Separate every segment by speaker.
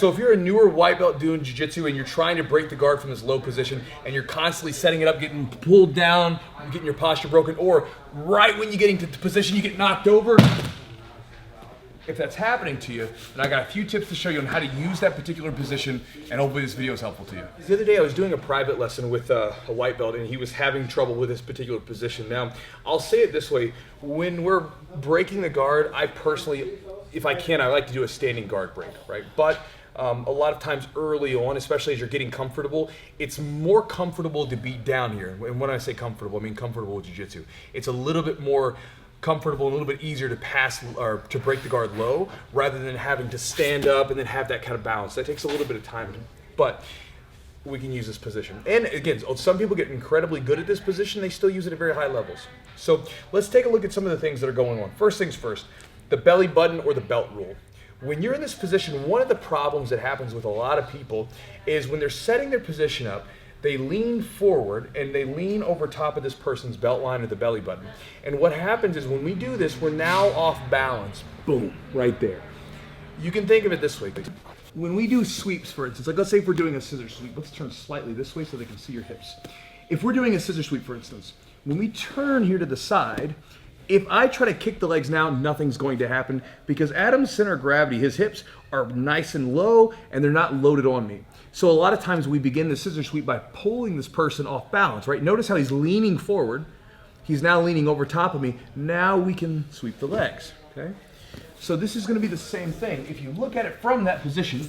Speaker 1: So if you're a newer white belt doing jiu-jitsu and you're trying to break the guard from this low position and you're constantly setting it up, getting pulled down, getting your posture broken, or right when you get into the position you get knocked over, if that's happening to you, then I got a few tips to show you on how to use that particular position, and hopefully this video is helpful to you. The other day I was doing a private lesson with a white belt and he was having trouble with this particular position. Now, I'll say it this way, when we're breaking the guard, I personally, if I can, I like to do a standing guard break, right? But a lot of times early on, especially as you're getting comfortable, it's more comfortable to be down here. And when I say comfortable, I mean comfortable with jiu-jitsu. It's a little bit more comfortable, a little bit easier to pass or to break the guard low rather than having to stand up and then have that kind of balance. That takes a little bit of time, but we can use this position. And again, some people get incredibly good at this position. They still use it at very high levels. So let's take a look at some of the things that are going on. First things first, the belly button or the belt rule. When you're in this position, one of the problems that happens with a lot of people is when they're setting their position up, they lean forward and they lean over top of this person's belt line or the belly button. And what happens is when we do this, we're now off balance. Boom, right there. You can think of it this way. When we do sweeps, for instance, like let's say if we're doing a scissor sweep, let's turn slightly this way so they can see your hips. If we're doing a scissor sweep, for instance, when we turn here to the side, if I try to kick the legs now, nothing's going to happen because Adam's center of gravity, his hips are nice and low and they're not loaded on me. So a lot of times we begin the scissor sweep by pulling this person off balance, right? Notice how he's leaning forward. He's now leaning over top of me. Now we can sweep the legs, okay? So this is gonna be the same thing. If you look at it from that position,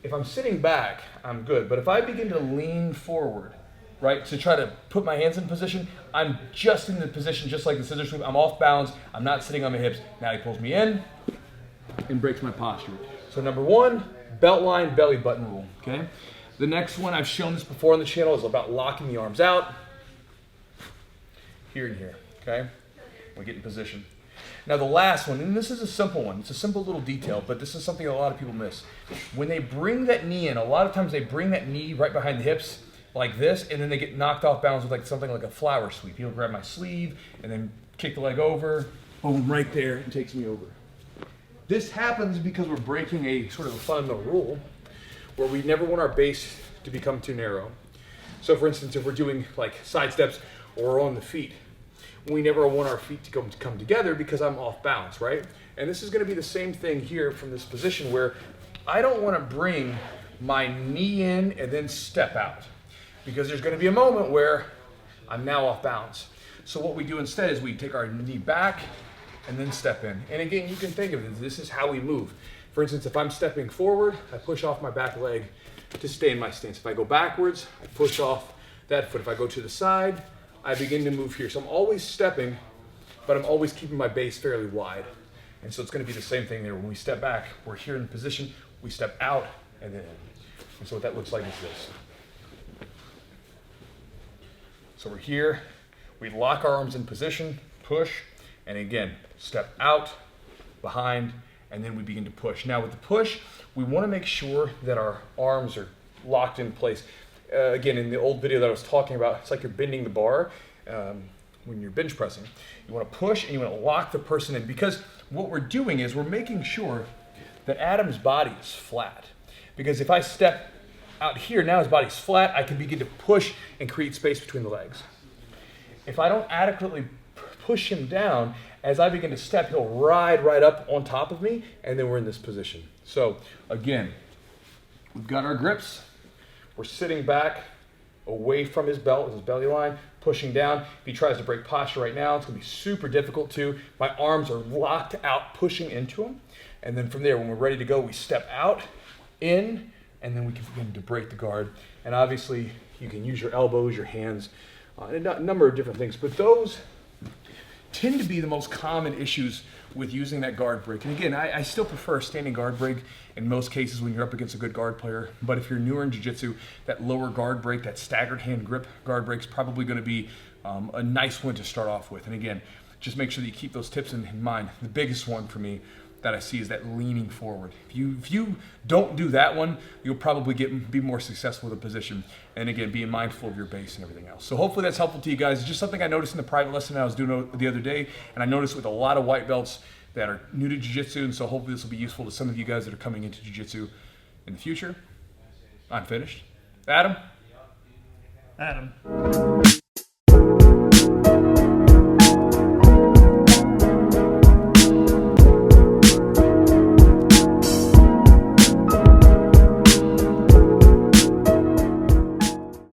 Speaker 1: if I'm sitting back, I'm good. But if I begin to lean forward, right, to try to put my hands in position, I'm just in the position just like the scissor sweep. I'm off balance. I'm not sitting on my hips. Now he pulls me in and breaks my posture. So number one, belt line, belly button rule, okay? The next one, I've shown this before on the channel, is about locking the arms out. Here and here, okay? We get in position. Now the last one, and this is a simple one, it's a simple little detail, but this is something a lot of people miss. When they bring that knee in, a lot of times they bring that knee right behind the hips like this, and then they get knocked off balance with like something like a flower sweep. He'll grab my sleeve and then kick the leg over, boom, right there, and takes me over. This happens because we're breaking a sort of a fundamental rule where we never want our base to become too narrow. So for instance, if we're doing like side steps or on the feet, we never want our feet to come together because I'm off balance, right? And this is gonna be the same thing here from this position where I don't wanna bring my knee in and then step out because there's gonna be a moment where I'm now off balance. So what we do instead is we take our knee back and then step in. And again, you can think of it, this is how we move. For instance, if I'm stepping forward, I push off my back leg to stay in my stance. If I go backwards, I push off that foot. If I go to the side, I begin to move here. So I'm always stepping, but I'm always keeping my base fairly wide. And so it's gonna be the same thing there. When we step back, we're here in position, we step out and then in. And so what that looks like is this. So we're here, we lock our arms in position, push, and again, step out, behind, and then we begin to push. Now with the push, we wanna make sure that our arms are locked in place. Again, in the old video that I was talking about, it's like you're bending the bar when you're bench pressing. You want to push and you want to lock the person in because what we're doing is we're making sure that Adam's body is flat. Because if I step out here, now his body's flat, I can begin to push and create space between the legs. If I don't adequately push him down, as I begin to step, he'll ride right up on top of me, and then we're in this position. So again, we've got our grips. We're sitting back away from his belt, his belly line, pushing down. If he tries to break posture right now, it's gonna be super difficult too. My arms are locked out, pushing into him. And then from there, when we're ready to go, we step out, in, and then we can begin to break the guard. And obviously, you can use your elbows, your hands, a number of different things. But those tend to be the most common issues with using that guard break. And again, I still prefer a standing guard break in most cases when you're up against a good guard player. But if you're newer in jiu-jitsu, that lower guard break, that staggered hand grip guard break is probably going to be a nice one to start off with. And again, just make sure that you keep those tips in mind. The biggest one for me that I see is that leaning forward. If you don't do that one, you'll probably be more successful with the position. And again, being mindful of your base and everything else. So hopefully that's helpful to you guys. It's just something I noticed in the private lesson I was doing the other day, and I noticed with a lot of white belts that are new to jiu-jitsu, and so hopefully this will be useful to some of you guys that are coming into jiu-jitsu in the future. I'm finished. Adam?